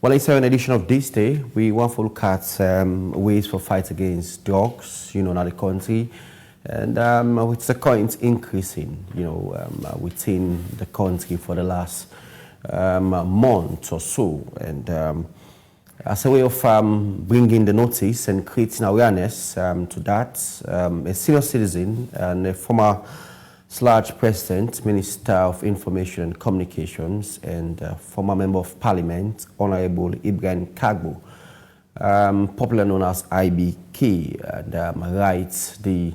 Well, it's an edition of This Day. We want to look at ways for fight against drugs, in the country. And with the current increasing, within the country for the last month or so. And as a way of bringing the notice and creating awareness to that, a senior citizen and a former President, Minister of Information and Communications, and former Member of Parliament, Honorable Ibrahim Kargbo, popularly known as IBK, and writes the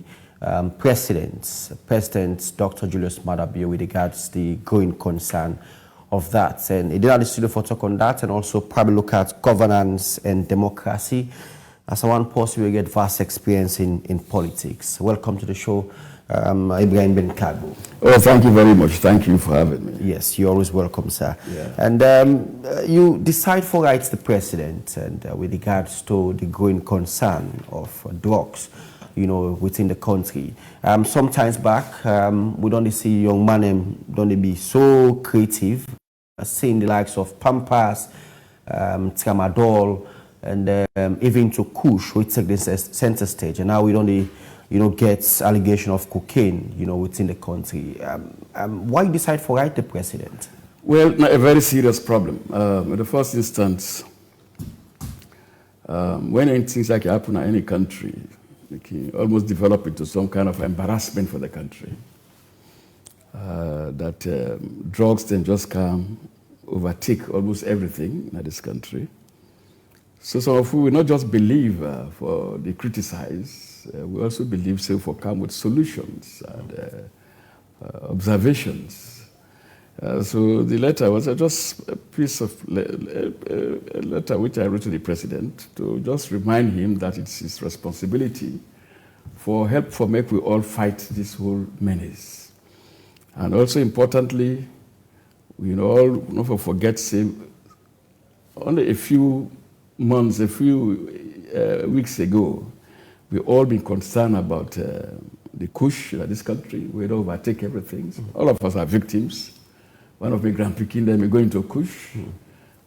President Dr. Julius Madabio with regards to the growing concern of that. And he did have the studio for talk on that, and also probably look at governance and democracy as one person will get vast experience in politics. Welcome to the show, Ibrahim bin Kabba. Oh, thank you very much. Thank you for having me. Yes, you're always welcome, sir. Yeah. And you decide for rights the president, and with regards to the growing concern of drugs, within the country. Sometimes back, we don't see young men don't they be so creative, seeing the likes of Pampas, Tramadol, and even to Kush, which take this center stage, and now we don't get allegation of cocaine, within the country. Why you decide for right the president? Well, a very serious problem. In the first instance, when things like happen in any country, it can almost develop into some kind of embarrassment for the country. That drugs then just come overtake almost everything in this country. So some of you will not just believe for the criticize, we also believe so for come with solutions and observations. So the letter was just a piece of a letter which I wrote to the president to just remind him that it's his responsibility for help for make we all fight this whole menace. And also importantly, we all not forget, say, only a few months, a few weeks ago, we all been concerned about the Kush in this country. We don't overtake everything. All of us are victims. One of my grandpicking them, we go into Kush.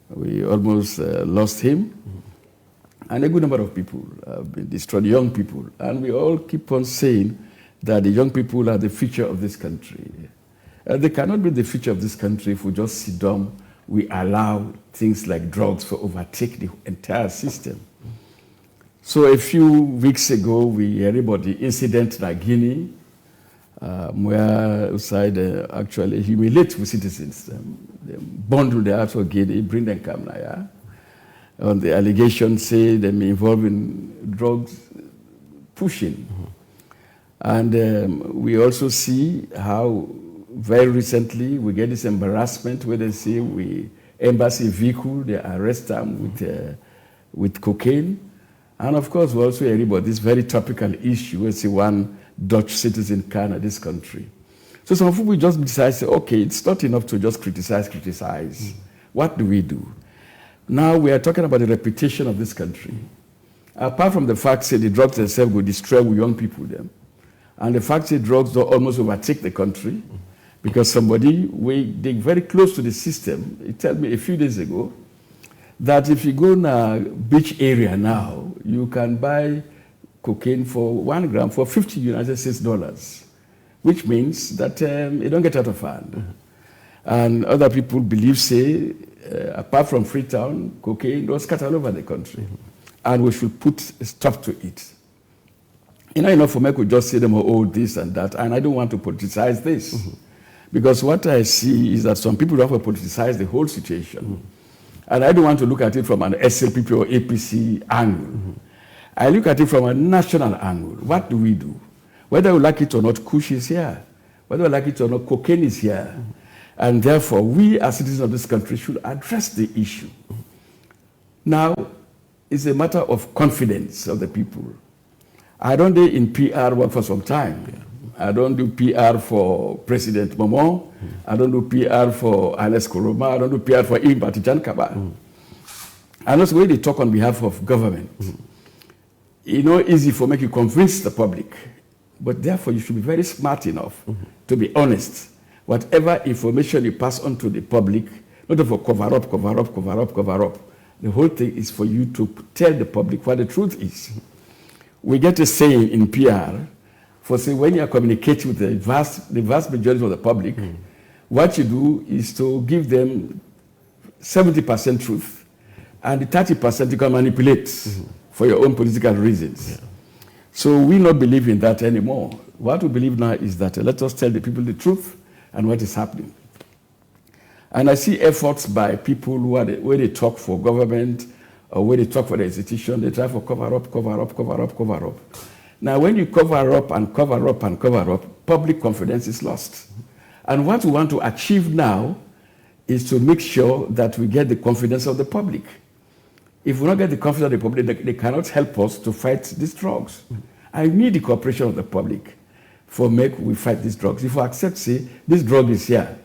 We almost lost him. And a good number of people have been destroyed, young people. And we all keep on saying that the young people are the future of this country. They cannot be the future of this country if we just sit down. We allow things like drugs to overtake the entire system. So a few weeks ago, we heard about the incident in Guinea, where outside actually humiliate with citizens. They bundle the out of Guinea, bring them come now. On the allegations say they may involved in drugs pushing. And we also see how very recently we get this embarrassment where they say embassy vehicle, they arrest them with cocaine. And of course, we also hear about this very topical issue. We see one Dutch citizen can in this country. So some people just decide, say, okay, it's not enough to just criticize. What do we do? Now we are talking about the reputation of this country. Apart from the fact that the drugs themselves will destroy young people them, and the fact that drugs don't almost overtake the country, because somebody, they very close to the system, he told me a few days ago, that if you go in a beach area now, you can buy cocaine for 1 gram for 50 United States dollars, which means that you don't get out of hand. And other people believe, say, apart from Freetown, cocaine was scattered all over the country. And we should put a stop to it. Enough for me to just say them, oh, this and that, and I don't want to politicize this. Because what I see is that some people don't want to politicize the whole situation. And I don't want to look at it from an SLPP or APC angle. I look at it from a national angle. What do we do? Whether we like it or not, Kush is here. Whether we like it or not, cocaine is here. And therefore, we as citizens of this country should address the issue. Now, it's a matter of confidence of the people. I don't do in PR work for some time. I don't do PR for President Momo. I don't do PR for Alex Koroma. I don't do PR for Ibrahim Kabba. And that's the way they talk on behalf of government. Easy for me to convince the public. But therefore, you should be very smart enough to be honest. Whatever information you pass on to the public, not for cover up, The whole thing is for you to tell the public what the truth is. We get a saying in PR for say when you are communicating with the vast majority of the public, what you do is to give them 70% truth, and the 30% you can manipulate for your own political reasons. Yeah. So we not believe in that anymore. What we believe now is that let us tell the people the truth and what is happening. And I see efforts by people who are where they talk for government or where they talk for the institution, they try for cover up. Now, when you cover up and cover up and cover up, public confidence is lost. And what we want to achieve now is to make sure that we get the confidence of the public. If we don't get the confidence of the public, they cannot help us to fight these drugs. I need the cooperation of the public for we fight these drugs. If we accept, say, this drug is here,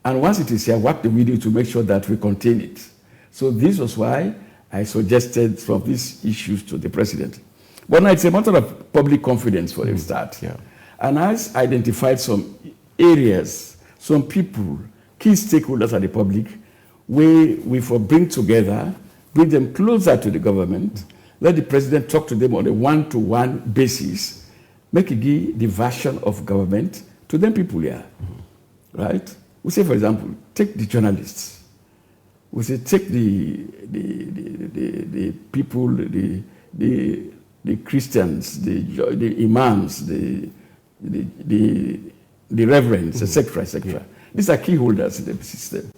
and once it is here, what do we do to make sure that we contain it? So this was why I suggested some of these issues to the president. But now it's a matter of public confidence for a start. Yeah. And I identified some areas, some people, key stakeholders of the public, where we bring together, bring them closer to the government, let the president talk to them on a one-to-one basis, make it give the version of government to them people here, right? We say, for example, take the journalists. We say, take the people, the Christians, the imams, the reverends, etc., etc. Yeah. These are key holders in the system.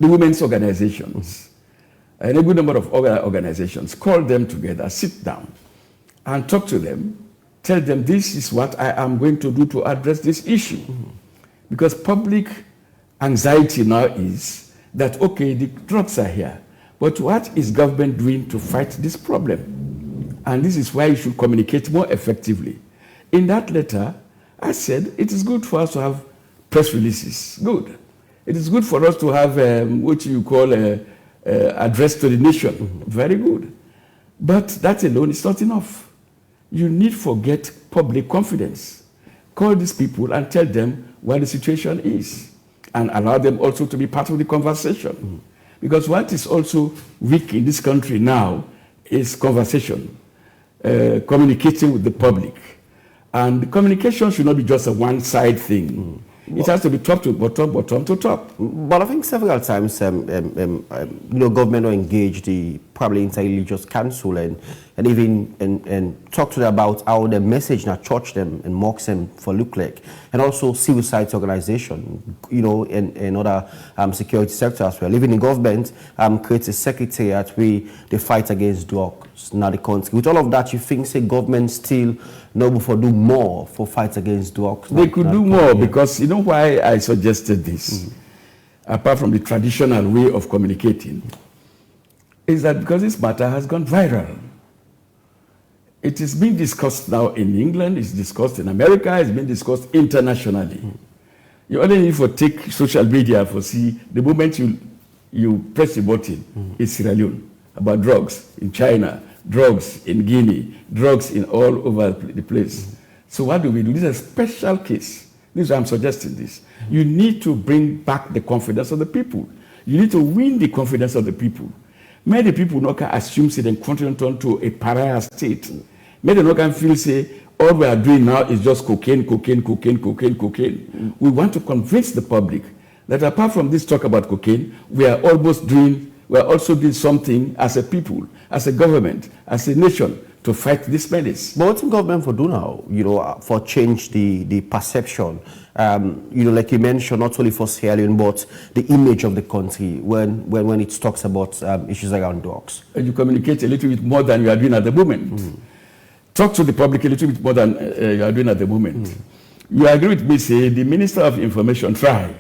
The women's organizations, and a good number of other organizations, call them together, sit down, and talk to them, tell them this is what I am going to do to address this issue. Because public anxiety now is that, okay, the drugs are here, but what is government doing to fight this problem? And this is why you should communicate more effectively. In that letter, I said it is good for us to have press releases. Good. It is good for us to have what you call address to the nation. Very good. But that alone is not enough. You need to get public confidence. Call these people and tell them what the situation is, and allow them also to be part of the conversation. Because what is also weak in this country now is conversation, communicating with the public. And the communication should not be just a one-side thing. It has to be top to bottom, bottom to top. But I think several times, government will engage the probably interreligious council and even talk to them about how the message now church them and mocks them for look like, and also civil society organization, and other security sector as well. Even in government, creates a secretariat where they fight against drugs, not the country. With all of that, you think say government still noble for do more for fight against drugs? They could do more because you know why I suggested this, apart from the traditional way of communicating, is that because this matter has gone viral. It is being discussed now in England, it's discussed in America, it's been discussed internationally. You only need to take social media for see the moment you press the button, it's Sierra Leone, about drugs in China, drugs in Guinea, drugs in all over the place. So what do? This is a special case. This is why I'm suggesting this. You need to bring back the confidence of the people. You need to win the confidence of the people. Many people not can assume say they continue to a pariah state. Many not can feel say all we are doing now is just cocaine. We want to convince the public that apart from this talk about cocaine, we are also doing something as a people, as a government, as a nation to fight this menace. But what the government for do now, for change the perception, like you mentioned, not only for Sierra Leone, but the image of the country when it talks about issues around drugs? And you communicate a little bit more than you are doing at the moment. Talk to the public a little bit more than you are doing at the moment. You agree with me, say, the Minister of Information try.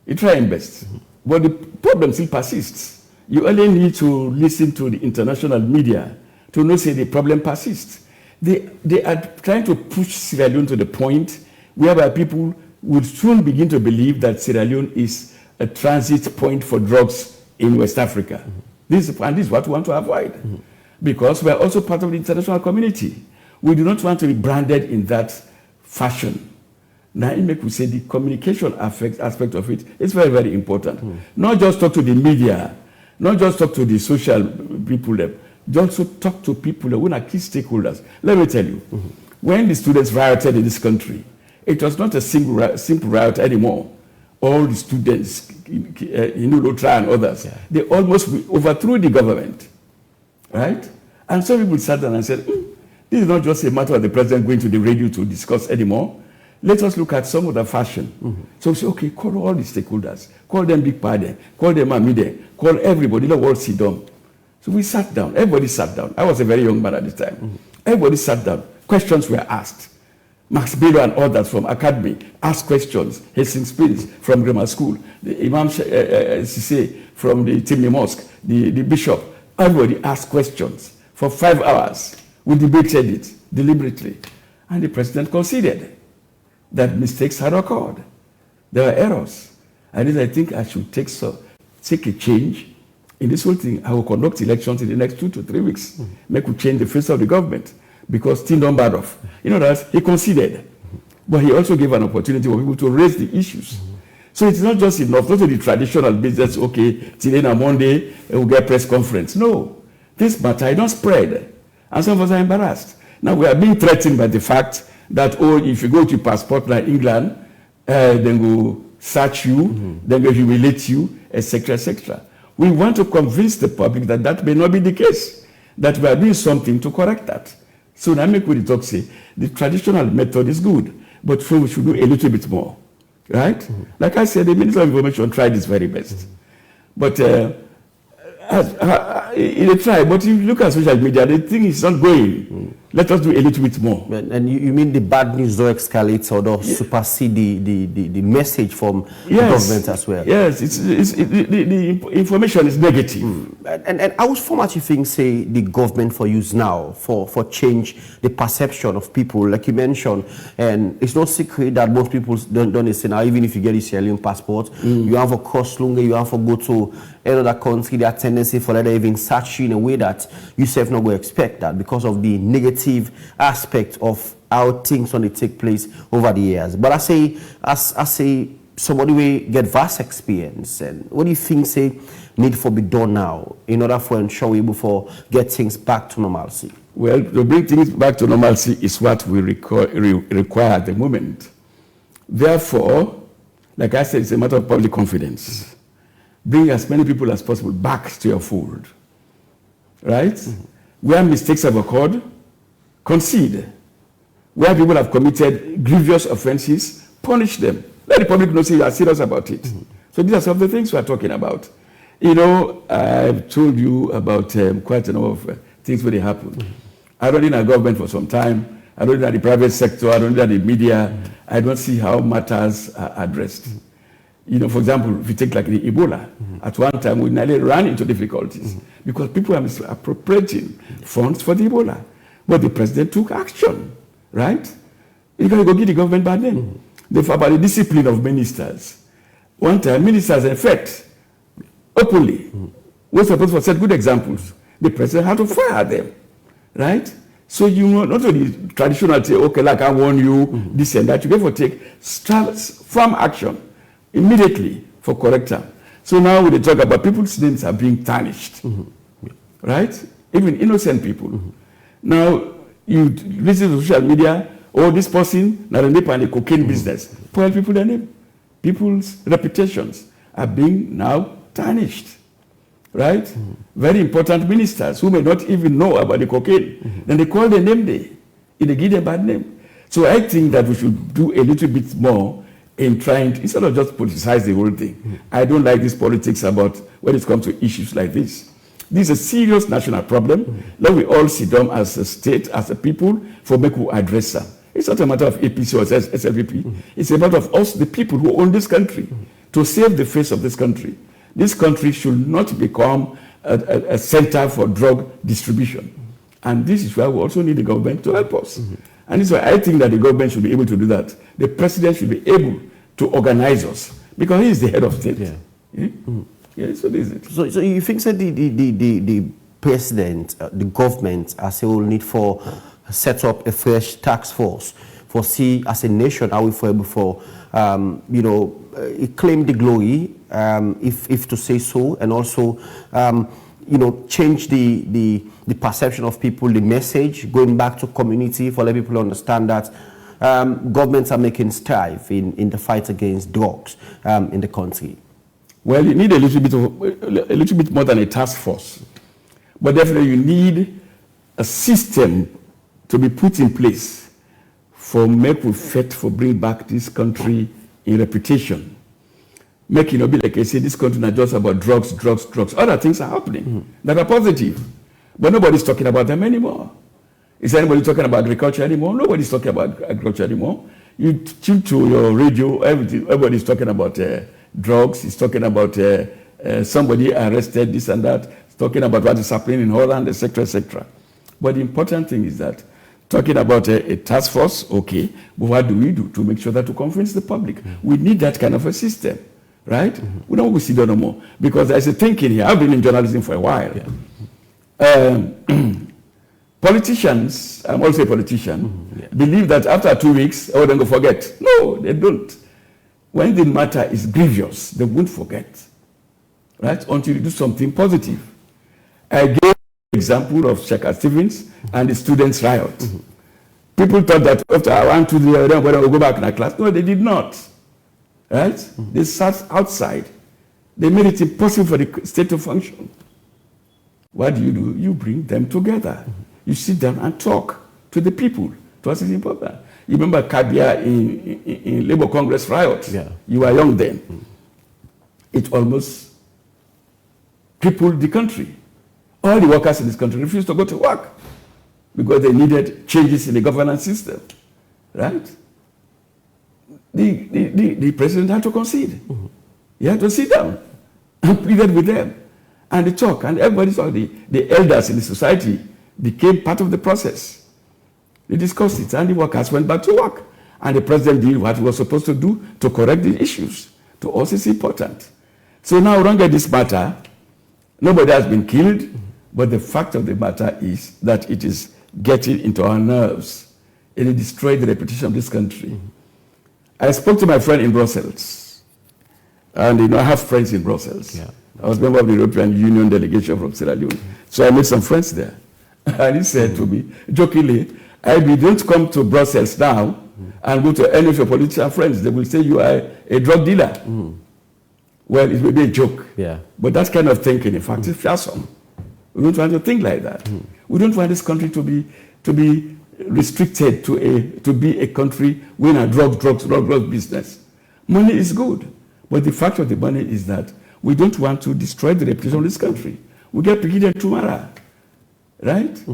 He try and best. But the problem still persists. You only need to listen to the international media to know, say, the problem persists. They are trying to push Sierra Leone to the point whereby people will soon begin to believe that Sierra Leone is a transit point for drugs in West Africa. This is what we want to avoid. Because we are also part of the international community. We do not want to be branded in that fashion. Now, it makes we say the communication aspect of it is very, very important. Not just talk to the media. Not just talk to the social people there, just also talk to people who are key stakeholders. Let me tell you, when the students rioted in this country, it was not a simple riot anymore. All the students, Lutra and others, they almost overthrew the government, right? And some people sat down and said, this is not just a matter of the president going to the radio to discuss anymore. Let us look at some other fashion. So we say, okay, call all the stakeholders, call them Big Padre, call them Amide, call everybody, the world sit down. So we sat down, everybody sat down. I was a very young man at the time. Everybody sat down, questions were asked. Max Bello and others from Academy asked questions. Hastings Prince from Grammar School, the Imam Sise from the Timni Mosque, the Bishop, everybody asked questions for 5 hours. We debated it deliberately. And the president conceded that mistakes had occurred. There were errors. And I think I should take a change in this whole thing. I will conduct elections in the next 2 to 3 weeks. Make we change the face of the government. Because things don't bad off. You know that he conceded. But he also gave an opportunity for people to raise the issues. So it's not just enough, not the traditional business, okay, today on Monday, we'll get a press conference. No. This matter, it don't spread. And some of us are embarrassed. Now we are being threatened by the fact that, oh, if you go to passport like England, then we'll search you, then we'll humiliate you, etc., etc. We want to convince the public that that may not be the case, that we are doing something to correct that. So now make we talk say, the traditional method is good, but so we should do a little bit more, right? Like I said, the Minister of Information tried his very best. But they try, but if you look at social media, the thing is not going. Let us do a little bit more. And you mean the bad news don't escalate or don't supersede the message from the government as well? Yes, the information is negative. And how formative things say the government for use now for change the perception of people, like you mentioned, and it's no secret that most people don't listen now, even if you get a Sierra Leone passport, you have a cross longer, you have to go to another country, there are tendency for them to even search you in a way that you self not going to expect that because of the negative aspect of how things only take place over the years. But I say somebody will get vast experience, and what do you think say need for be done now in order for ensure we before get things back to normalcy? Well, to bring things back to normalcy is what we require at the moment. Therefore, like I said, it's a matter of public confidence. Bring as many people as possible back to your fold, right? Where mistakes have occurred, concede. Where people have committed grievous offenses, punish them. Let the public know you are serious about it. So these are some of the things we are talking about. You know, I've told you about quite a number of things when they happen. I don't in a government for some time. I don't in the private sector. I don't in the media. I don't see how matters are addressed. You know, for example, if you take like the Ebola, at one time we nearly ran into difficulties because people are appropriating funds for the Ebola. But the president took action, right? You can go give the government bad name. Therefore, about the discipline of ministers. One time, ministers, in fact, openly, were supposed to set good examples. The president had to fire them, right? So you know, not only traditional say, okay, like I warn you, this and that, you have to take firm action immediately for corrector. So now we talk about people's names are being tarnished, right? Even innocent people. Now you visit social media, oh, this person, now they in the cocaine business. Poor people their name. People's reputations are being now tarnished, right? Very important ministers who may not even know about the cocaine. Then they call their name there. They give them a bad name. So I think that we should do a little bit more in trying to, instead of just politicize the whole thing. I don't like this politics about when it comes to issues like this. This is a serious national problem. Let we all sit down as a state, as a people, for make we address them. It's not a matter of APC or SLPP. It's a matter of us, the people who own this country, to save the face of this country. This country should not become a center for drug distribution. And this is why we also need the government to help us. And this is why I think that the government should be able to do that. The president should be able to organize us because he is the head of state. Yeah, so this is it. So you think that the president, the government, as a whole need for set up a fresh task force foresee as a nation, how we for able for, claim the glory, if to say so, and also, change the perception of people, the message, going back to community for letting people understand that governments are making strive in the fight against drugs in the country? Well, you need a little bit more than a task force, but definitely you need a system to be put in place for make we fit for bring back this country in reputation. Make it not be like I say, this country not just about drugs. Other things are happening that are positive, but nobody's talking about them anymore. Is anybody talking about agriculture anymore? Nobody's talking about agriculture anymore. You tune to your radio, everybody's talking about drugs. It's talking about somebody arrested, this and that. It's talking about what is happening in Holland, etc., etc. But the important thing is that talking about a task force, okay, but what do we do to make sure that to convince the public? We need that kind of a system, right? We don't want to see that no more. Because there's a thinking here. I've been in journalism for a while. Politicians, I'm also a politician, believe that after 2 weeks, they're going to forget. No, they don't. When the matter is grievous, they won't forget, right? Until you do something positive. I gave an example of Sheikh Stevens and the students' riot. People thought that after I went to the other, when I would go back in a class. No, they did not, right? They sat outside. They made it impossible for the state to function. What do? You bring them together. You sit down and talk to the people. To us, it's important. You remember Kabba in Labour Congress riot? Yeah. You were young then. It almost crippled the country. All the workers in this country refused to go to work because they needed changes in the governance system, right? The president had to concede. He had to sit down and pleaded with them. And they talk, and everybody saw the elders in the society became part of the process. They discussed it, and the workers went back to work. And the president did what he was supposed to do to correct the issues. To us, it's important. So now we don't get this matter. Nobody has been killed, but the fact of the matter is that it is getting into our nerves. And it destroyed the reputation of this country. I spoke to my friend in Brussels. And I have friends in Brussels. Yeah. I was a member of the European Union delegation from Sierra Leone. So I made some friends there. And he said to me, jokingly, I don't come to Brussels now and go to any of your politician friends. They will say you are a drug dealer. Well, it will be a joke. Yeah. But that kind of thinking, in fact, is fearsome. We don't want to think like that. We don't want this country to be restricted to be a country with a drug business. Money is good. But the fact of the money is that we don't want to destroy the reputation of this country. We get president tomorrow, right?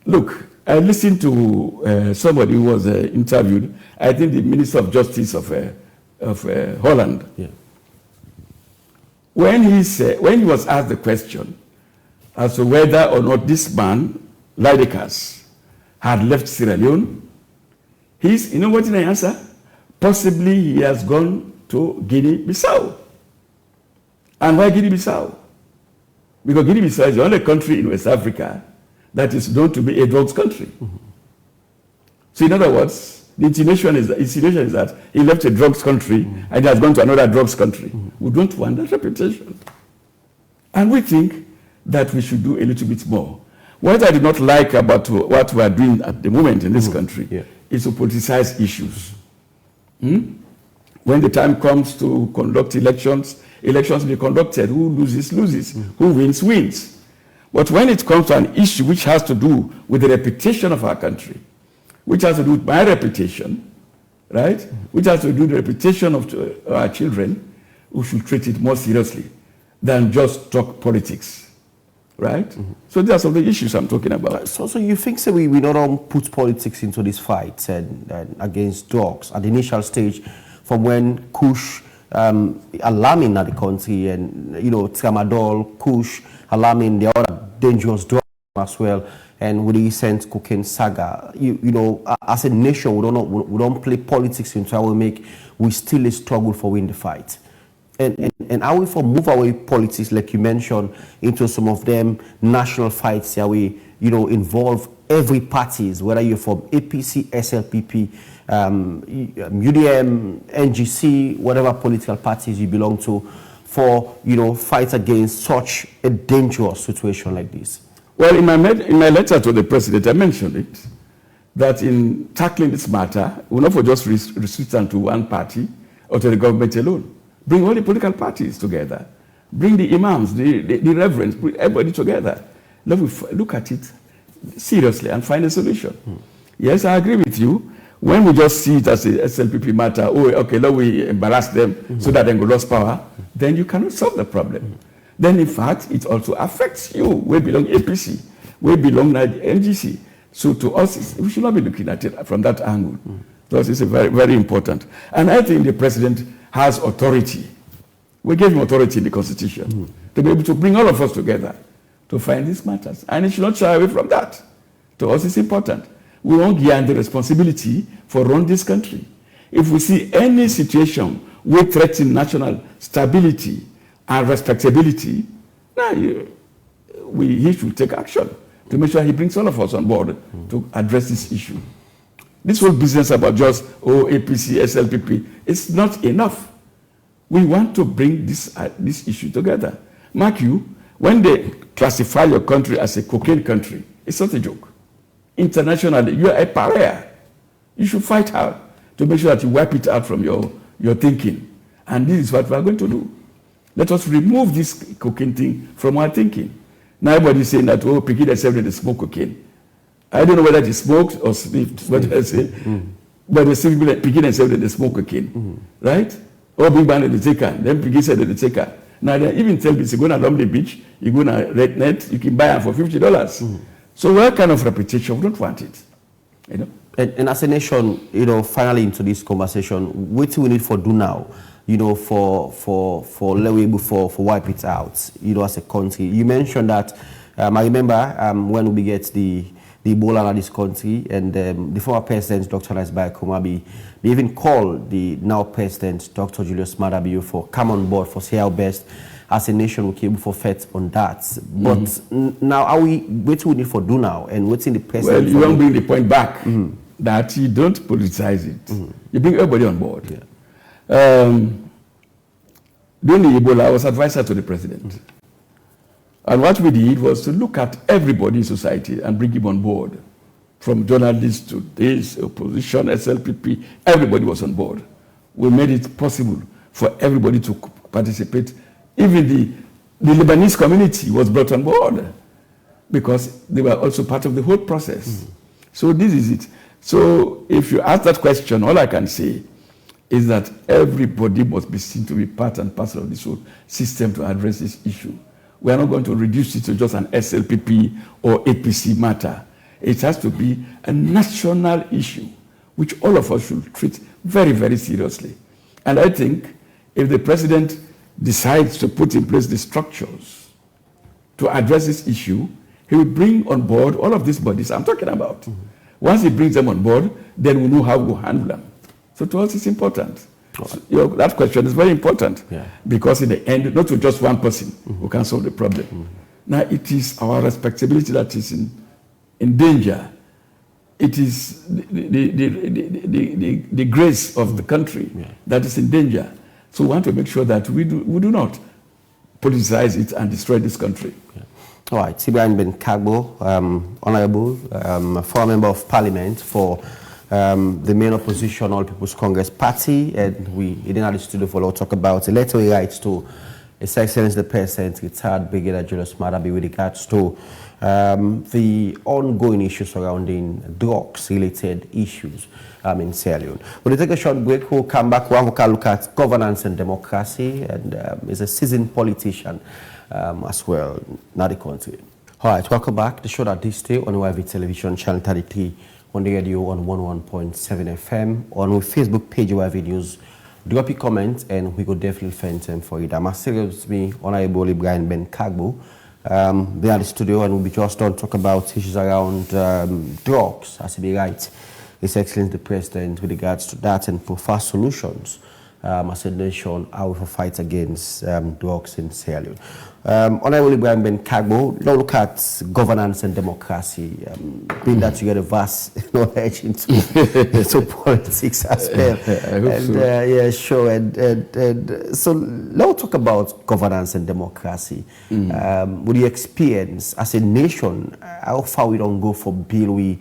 Look, I listened to somebody who was interviewed, I think the Minister of Justice of Holland. Yeah. When he was asked the question as to whether or not this man, Lydekas, had left Sierra Leone, you know what did I answer? Possibly he has gone to Guinea-Bissau. And why Guinea-Bissau? Because Guinea-Bissau is the only country in West Africa that is known to be a drugs country. So in other words, the insinuation is that he left a drugs country and he has gone to another drugs country. We don't want that reputation. And we think that we should do a little bit more. What I do not like about what we are doing at the moment in this country is to politicize issues. When the time comes to conduct elections will be conducted. Who loses, loses. Who wins, wins. But when it comes to an issue which has to do with the reputation of our country, which has to do with my reputation, right? Which has to do with the reputation of our children, we should treat it more seriously than just talk politics, right? So these are some of the issues I'm talking about. So you think so we not put politics into this fight and against drugs at the initial stage, from when Kush alarming at the country, and tramadol, Kush alarming the other dangerous drugs as well, and with the recent cocaine saga, as a nation we don't play politics into how we still struggle for win the fight, and how we move away politics, like you mentioned, into some of them national fights. How we involve every parties, whether you're from APC, SLPP, UDM, NGC, whatever political parties you belong to, for, fight against such a dangerous situation like this? Well, in my letter to the president, I mentioned it, that in tackling this matter, we're not for just restrict to one party or to the government alone. Bring all the political parties together. Bring the imams, the reverends, bring everybody together. Look at it seriously and find a solution. Yes, I agree with you. When we just see it as a SLPP matter, okay, let we embarrass them so that they will lose power, then you cannot solve the problem. Then, in fact, it also affects you. We belong APC. We belong to NGC. So to us, we should not be looking at it from that angle. Because it's very, very important. And I think the president has authority. We gave him authority in the Constitution to be able to bring all of us together to find these matters. And he should not shy away from that. To us, it's important. We won't give the responsibility for running this country. If we see any situation which threatens national stability and respectability, he should take action to make sure he brings all of us on board to address this issue. This whole business about just, APC, SLPP, it's not enough. We want to bring this issue together. Mark you, when they classify your country as a cocaine country, it's not a joke. Internationally, you are a pariah. You should fight hard to make sure that you wipe it out from your thinking. And this is what we are going to do. Let us remove this cocaine thing from our thinking. Now everybody is saying that, Piki themselves, they smoke cocaine. I don't know whether they smoked or sniffed, what I say. But they say Piki themselves, they smoke cocaine. Right? Or big band they take her. Then Piki said they take her. Now they even tell people, you go along the beach, you go to Red Net, you can buy her for $50. So what kind of reputation? We don't want it. And as a nation, finally into this conversation, what do we need for do now? For wipe it out, as a country. You mentioned that, I remember when we get the Ebola in this country, and the former president, Dr. Ibrahim Kumabi, they even called the now president, Dr. Julius Maada Bio, for come on board, for say our best as a nation we can able for fight on that. But now, what do we need for do now? And what's in the president? Well, you don't bring the point back that you don't politicize it. You bring everybody on board. Yeah. During the Ebola, I was advisor to the president. And what we did was to look at everybody in society and bring him on board. From journalists to this, opposition, SLPP, everybody was on board. We made it possible for everybody to participate. Even the Lebanese community was brought on board because they were also part of the whole process. So this is it. So if you ask that question, all I can say is that everybody must be seen to be part and parcel of this whole system to address this issue. We are not going to reduce it to just an SLPP or APC matter. It has to be a national issue, which all of us should treat very, very seriously. And I think if the president decides to put in place the structures to address this issue, he will bring on board all of these bodies I'm talking about. Once he brings them on board, then we know how to handle them. So to us, it's important. So, that question is very important because in the end, not to just one person who can solve the problem. Now, it is our respectability that is in danger. It is the grace of the country that is in danger. So we want to make sure that we do not politicize it and destroy this country. All right, Ibrahim Kargbo, Honorable, former Member of Parliament for the main opposition, All People's Congress Party, and we in the studio for talk about the letter he writes to His Excellency the President, retired Brigadier Julius Maada Bio, with regards to the ongoing issues surrounding drugs-related issues in Sierra Leone. We'll take a short break. We'll come back. We'll look at governance and democracy, and is a seasoned politician as well, not the country. All right, welcome back. The show that this day on YV Television, Channel 33, on the radio on 101.7 FM, on our Facebook page, YV News. Drop a comment, and we could definitely find time for it. I'm still with me, Honorable Ibrahim Kargbo. They are in the studio, and we'll be just done talk about issues around drugs, as he be right. His Excellency the President with regards to that and prefer solutions as a nation, how we fight against drugs in Sierra Leone. Honorable Ibrahim Ben Kargbo, now look at governance and democracy, being that you get a vast knowledge into politics as well. I hope so. Yeah, sure. And so now talk about governance and democracy. With your experience as a nation, how far we don't go for build we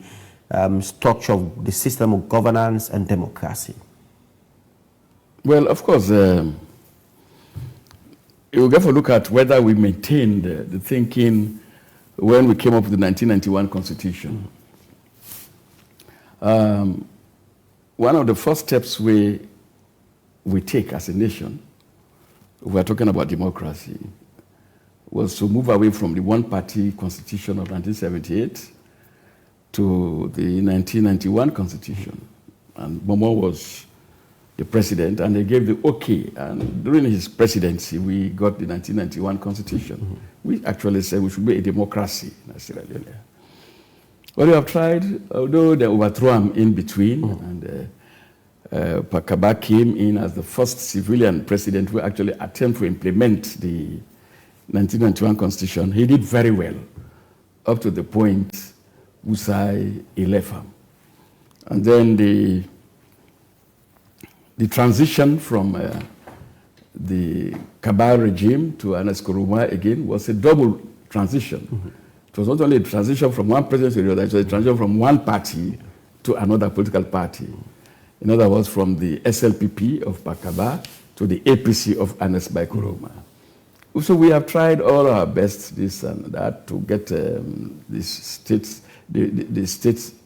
structure of the system of governance and democracy? Well, of course, we'll have to look at whether we maintained the thinking when we came up with the 1991 Constitution. One of the first steps we take as a nation, we are talking about democracy, was to move away from the one-party Constitution of 1978 to the 1991 Constitution. And Momo was the president, and they gave the okay. And during his presidency, we got the 1991 Constitution. We actually said we should be a democracy in Sierra Leone. Well, we have tried, although they overthrew him in between, and Kabba came in as the first civilian president who actually attempted to implement the 1991 Constitution. He did very well, up to the point Usai left him. And then the transition from the Kabba regime to Ernest Koroma again was a double transition. It was not only a transition from one president to the other, it was a transition from one party to another political party. In other words, from the SLPP of Kabba to the APC of Ernest Koroma. So we have tried all our best, this and that, to get the state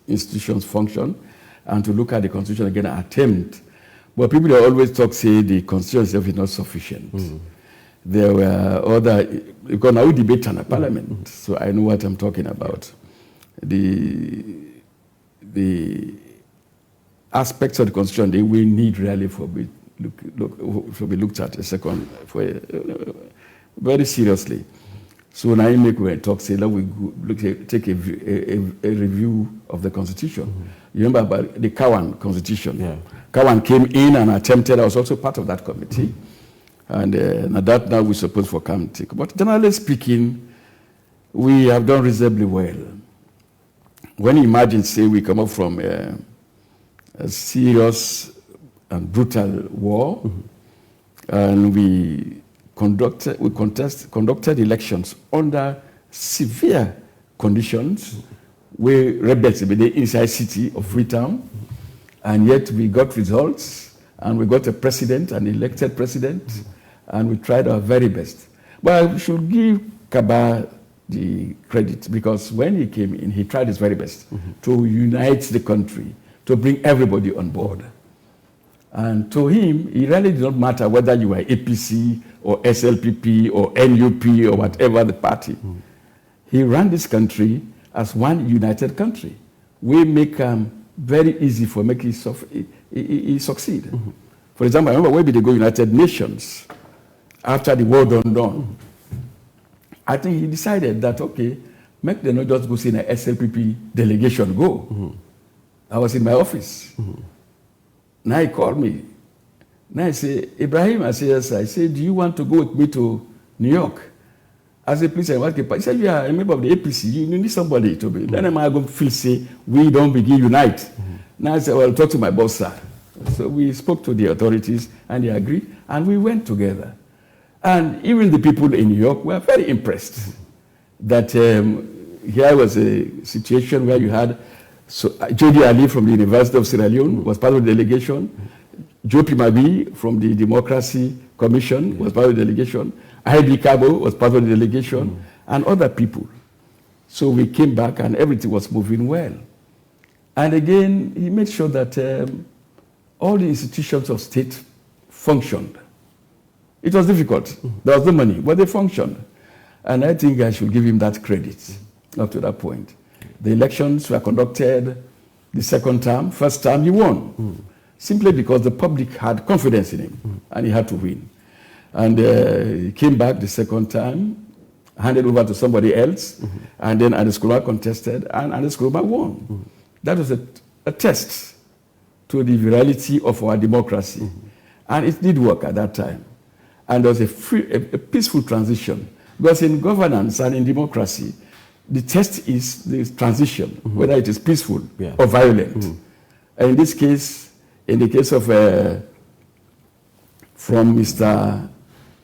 institutions function and to look at the constitution again and attempt. But people always talk, say the constitution itself is not sufficient. There were other, because now we debate in the parliament, so I know what I'm talking about. The aspects of the constitution that we need really to be looked at very seriously. So now you make we talk, say, let we take a review of the constitution. You remember about the Kawan constitution? Yeah. Kawan came in and attempted, I was also part of that committee. And that now we're supposed to come take. But generally speaking, we have done reasonably well. When you imagine, say, we come up from a serious and brutal war, and we conducted elections under severe conditions, where rebels in the inside city of Freetown, and yet we got results, and we got a president, an elected president, and we tried our very best. But I should give Kabba the credit, because when he came in, he tried his very best to unite the country, to bring everybody on board. And to him, it really did not matter whether you were APC or SLPP or NUP or whatever the party. He ran this country as one united country. We make very easy for making he succeed. For example, I remember when they go United Nations after the war done. I think he decided that, okay, make them not just go see an SLPP delegation go. I was in my office. Now he called me. Now I say, Ibrahim, I say, yes. I say, do you want to go with me to New York? I said, please, he said, yeah, I'm a member of the APC. You need somebody to be. Then I'm going to feel, say, we don't begin unite. Now I said, well, talk to my boss, sir. So we spoke to the authorities, and they agreed, and we went together. And even the people in New York were very impressed that here was a situation where you had Jody Ali from the University of Sierra Leone was part of the delegation. Joe Pimabi from the Democracy Commission was part of the delegation. IB Kabba was part of the delegation, and other people. So we came back, and everything was moving well. And again, he made sure that all the institutions of state functioned. It was difficult. There was no money, but they functioned. And I think I should give him that credit up to that point. The elections were conducted the second term. First term, he won. Simply because the public had confidence in him, and he had to win. And he came back the second time, handed over to somebody else, and then Ernest Koroma contested, and Ernest Koroma won. That was a test to the virality of our democracy. And it did work at that time. And there was a peaceful transition. Because in governance and in democracy, the test is the transition, whether it is peaceful or violent. And in this case, in the case of from Mr.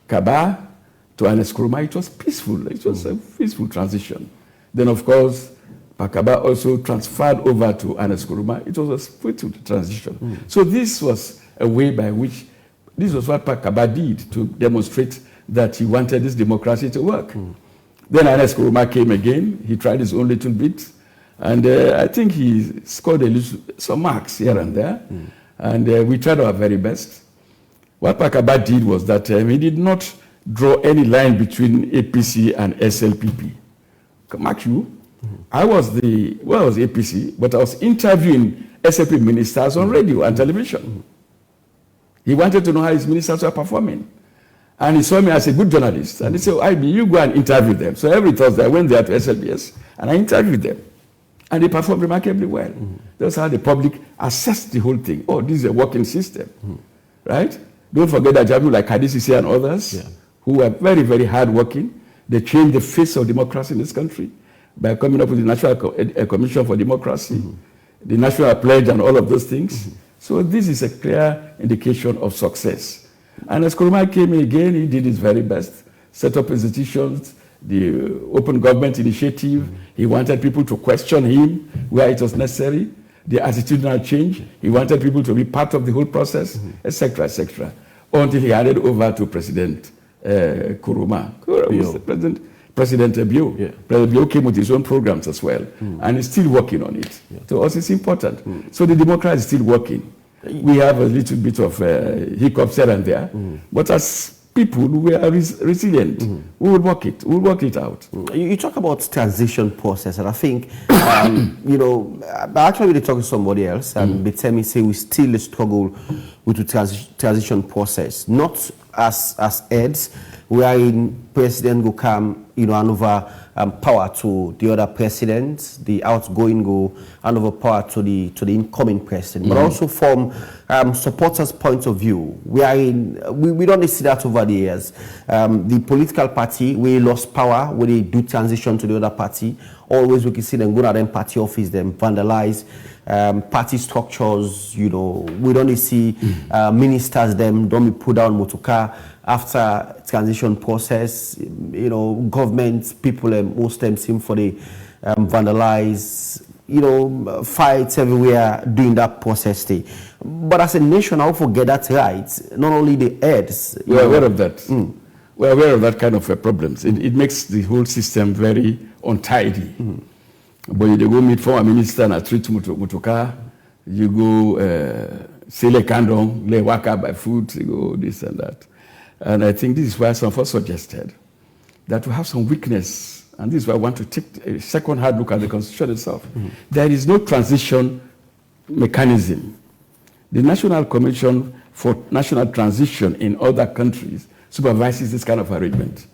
Kabba to Ernest Koroma, it was peaceful. It was a peaceful transition. Then, of course, Kabba also transferred over to Ernest Koroma. It was a peaceful transition. So this was a way by which, this was what Kabba did to demonstrate that he wanted this democracy to work. Then Ernest Koroma came again. He tried his own little bit. And I think he scored some marks here and there. And we tried our very best. What Kabba did was that he did not draw any line between APC and SLPP. Mark you, I was APC, but I was interviewing SLP ministers on radio and television. He wanted to know how his ministers were performing. And he saw me as a good journalist. And he said, IB, you go and interview them. So every Thursday I went there to SLPS and I interviewed them. And they performed remarkably well. That's how the public assessed the whole thing. Oh, this is a working system. Right? Don't forget that people like Kadisisi and others who were very, very hard-working. They changed the face of democracy in this country by coming up with the National Commission for Democracy, the National Pledge and all of those things. So this is a clear indication of success. And as Koroma came in again, he did his very best, set up institutions, the Open Government Initiative. He wanted people to question him where it was necessary. The attitudinal change. He wanted people to be part of the whole process, etc., etc., until he handed over to President Koroma. President Bio. President Bio came with his own programs as well, and he's still working on it. To us, it's important. So the democracy is still working. We have a little bit of hiccups here and there, but as people, we are resilient. We will work it. We will work it out. You talk about transition process, and I think, you know, I actually really talk to somebody else, and they tell me, say, we still struggle with the transition process, not as heads, wherein president go come, you know, hand over power to the other presidents, the outgoing go hand over power to the incoming president, but also from supporters' point of view. We don't see that over the years. The political party, we lost power when they do transition to the other party. Always we can see them go to them party office, them vandalize party structures. You know, we don't see ministers them don't be put down motorcar after transition process. You know, government people most them seem for the vandalize. You know, fights everywhere during that process day. But as a nation, I will forget that right. Not only the heads. We're aware of that. We're aware of that kind of problems. It makes the whole system very untidy. But you go meet former minister and treat Mutuka, you go Sele Kandong, Le Waka by food, you go this and that. And I think this is why some of us suggested that we have some weakness. And this is why I want to take a second hard look at the Constitution itself. There is no transition mechanism. The National Commission for National Transition in other countries supervises this kind of arrangement.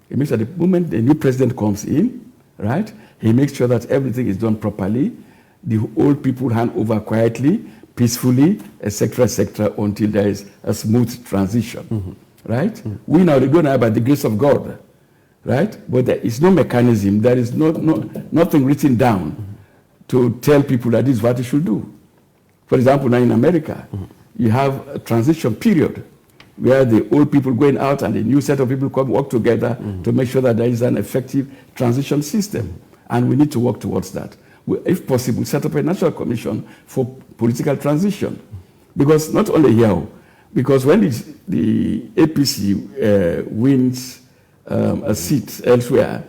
It means that the moment the new president comes in, right, he makes sure that everything is done properly. The old people hand over quietly, peacefully, etc., until there is a smooth transition, right? We now go now by the grace of God. Right? But there is no mechanism, there is nothing written down to tell people that this is what you should do. For example, now in America, you have a transition period where the old people going out and the new set of people come work together to make sure that there is an effective transition system. And we need to work towards that. If possible, set up a national commission for political transition. Because not only here, because when the APC wins a seat elsewhere,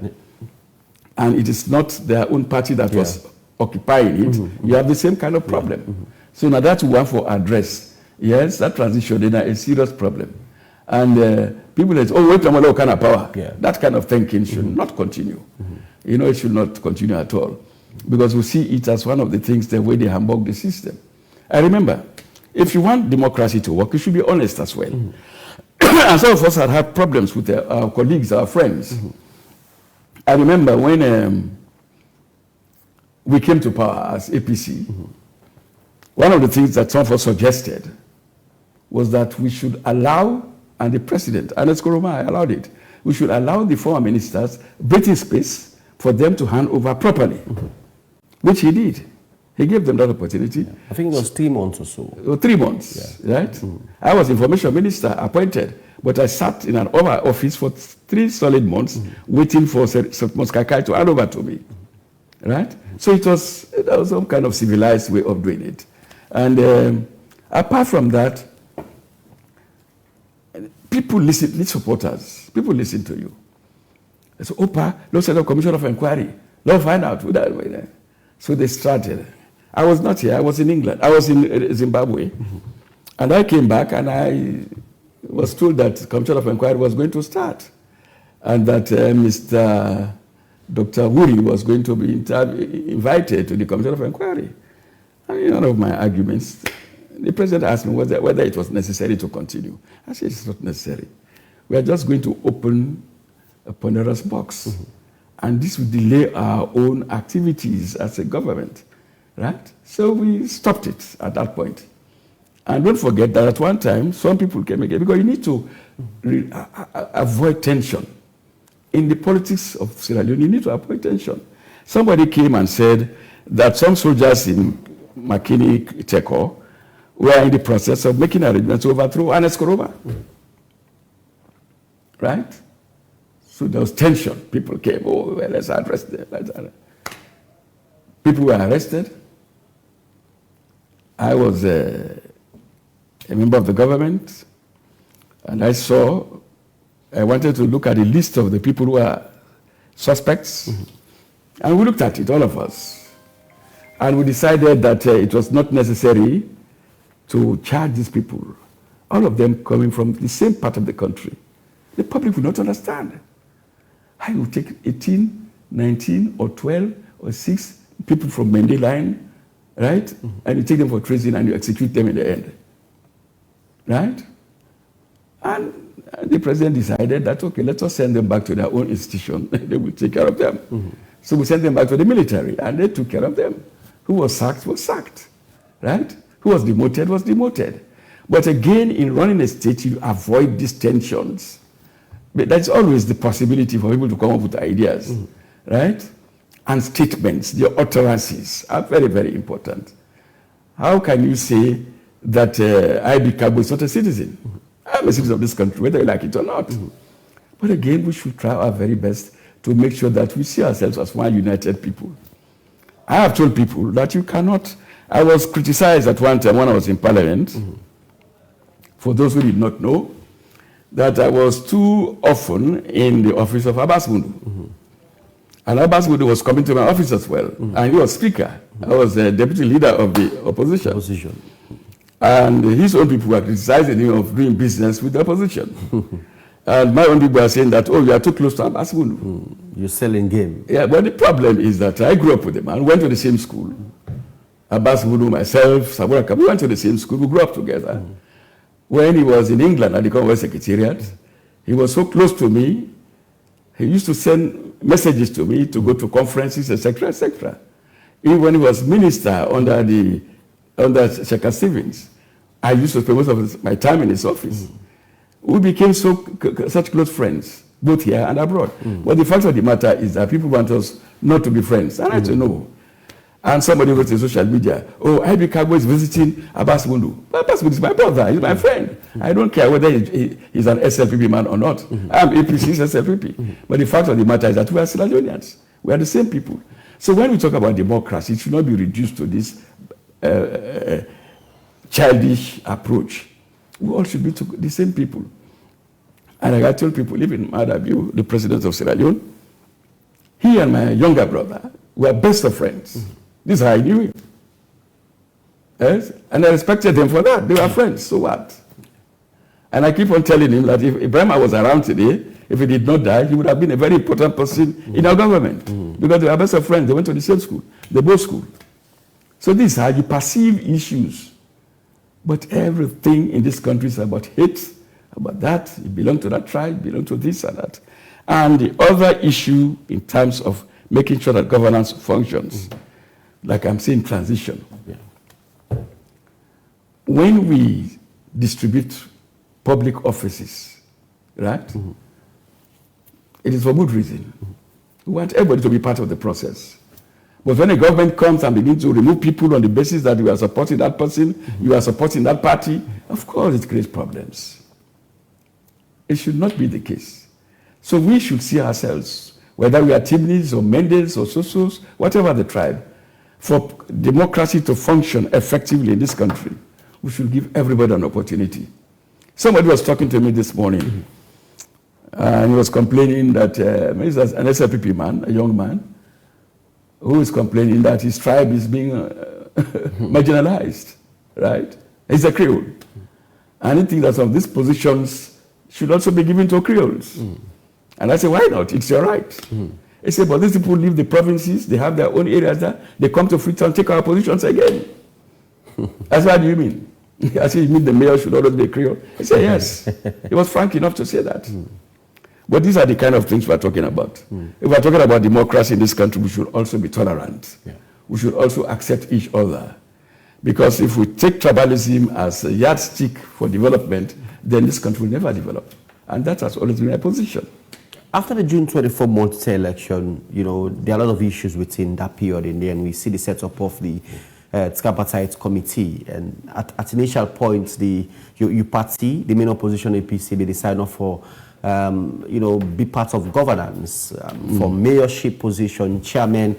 and it is not their own party that was occupying it, you have the same kind of problem. So now that's one for address. Yes, that transition is a serious problem. And people say, oh, wait a minute, what kind of power? That kind of thinking should not continue. You know, it should not continue at all. Because we see it as one of the things, the way they hamburg the system. I remember, if you want democracy to work, you should be honest as well. And some of us had problems with our colleagues, our friends. I remember when we came to power as APC, one of the things that some of us suggested was that we should allow, and the president, Ernest Koroma, allowed it, we should allow the former ministers breathing space for them to hand over properly, which he did. He gave them that opportunity. Yeah. I think it was 3 months or so. 3 months, right? I was information minister appointed, but I sat in an Oval Office for 3 solid months waiting for Moskakai to hand over to me, right? So that was some kind of civilized way of doing it. And apart from that, people listen, supporters, people listen to you. So, Opa, let's set up a commission of inquiry. Let's find out who that way. So they started. I was not here, I was in England. I was in Zimbabwe. And I came back and I was told that the commission of inquiry was going to start. And that Mr. Dr. Wuri was going to be invited to the commission of inquiry. And in one of my arguments, the president asked me whether it was necessary to continue. I said, it's not necessary. We are just going to open a Pandora's box. And this will delay our own activities as a government, right? So we stopped it at that point. And don't forget that at one time, some people came again, because you need to avoid tension. In the politics of Sierra Leone, you need to avoid tension. Somebody came and said that some soldiers in Makini Teko were in the process of making arrangements to overthrow Ernest Koroma. Right? So there was tension. People came, oh, well, let's arrest them. People were arrested. I was a member of the government, and I wanted to look at the list of the people who are suspects, and we looked at it, all of us. And we decided that it was not necessary to charge these people, all of them coming from the same part of the country. The public will not understand. I will take 18, 19, or 12, or 6 people from Mende line, right? And you take them for treason and you execute them in the end. Right? And the president decided that, okay, let us send them back to their own institution. They will take care of them. So we sent them back to the military, and they took care of them. Who was sacked, right? Who was demoted was demoted. But again, in running a state, you avoid these tensions. But that's always the possibility for people to come up with ideas, right? And statements, their utterances are very, very important. How can you say that IB Kargbo is not a citizen? I'm a citizen of this country, whether you like it or not. But again, we should try our very best to make sure that we see ourselves as one united people. I have told people that you cannot. I was criticized at one time when I was in Parliament, for those who did not know, that I was too often in the office of Abbas Mundu. And Abbas Mundu was coming to my office as well, and he was speaker. I was the deputy leader of the opposition. And his own people were criticizing him of doing business with the opposition. And my own people were saying that, oh, you are too close to Abbas Mundu. You're selling game. Yeah, but the problem is that I grew up with him and went to the same school. Abbas Mundu, myself, Sabura Kabba, we went to the same school. We grew up together. When he was in England at the Commonwealth Secretariat, he was so close to me. He used to send messages to me to go to conferences, etc., etc. Even when he was minister under Sheikh Stevens, I used to spend most of my time in his office. We became such close friends, both here and abroad. But the fact of the matter is that people want us not to be friends. And I don't know. And somebody wrote in social media, oh, IB Kargbo is visiting Abbas Mundu. Abbas Mundu is my brother, he's my friend. I don't care whether he's an SLPP man or not. I'm APC SLPP. But the fact of the matter is that we are Sierra Leoneans. We are the same people. So when we talk about democracy, it should not be reduced to this childish approach. We all should be the same people. And like I told people, even Madabiu, the president of Sierra Leone, he and my younger brother were best of friends. This is how I knew him. Yes? And I respected them for that. They were friends, so what? And I keep on telling him that if Ibrahim was around today, if he did not die, he would have been a very important person in our government. Because they were best of friends. They went to the same school, the both school. So this is how you perceive issues. But everything in this country is about hate, about that. You belong to that tribe, you belong to this and that. And the other issue in terms of making sure that governance functions, like I'm saying, transition. When we distribute public offices, right? It is for good reason. We want everybody to be part of the process. But when a government comes and begins to remove people on the basis that you are supporting that person, you are supporting that party, of course it creates problems. It should not be the case. So we should see ourselves, whether we are Tibnis or Mendes or Sosos, whatever the tribe, for democracy to function effectively in this country, we should give everybody an opportunity. Somebody was talking to me this morning, and he was complaining that he's an SLPP man, a young man, who is complaining that his tribe is being marginalized, right? He's a Creole. And he thinks that some of these positions should also be given to Creoles. And I say, why not? It's your right. He said, but these people leave the provinces, they have their own areas there, they come to Freetown, take our positions again. That's what do you mean? I said, you mean the mayor should always be a Creole? He said, yes. He was frank enough to say that. But these are the kind of things we're talking about. If we're talking about democracy in this country, we should also be tolerant. We should also accept each other. Because if we take tribalism as a yardstick for development, then this country will never develop. And that has always been my position. After the June 24 multi election, you know, there are a lot of issues within that period, and then we see the setup of the tripartite committee. And at initial points, your party, the main opposition APC, they decided not for you know, be part of governance for mayorship position, chairman,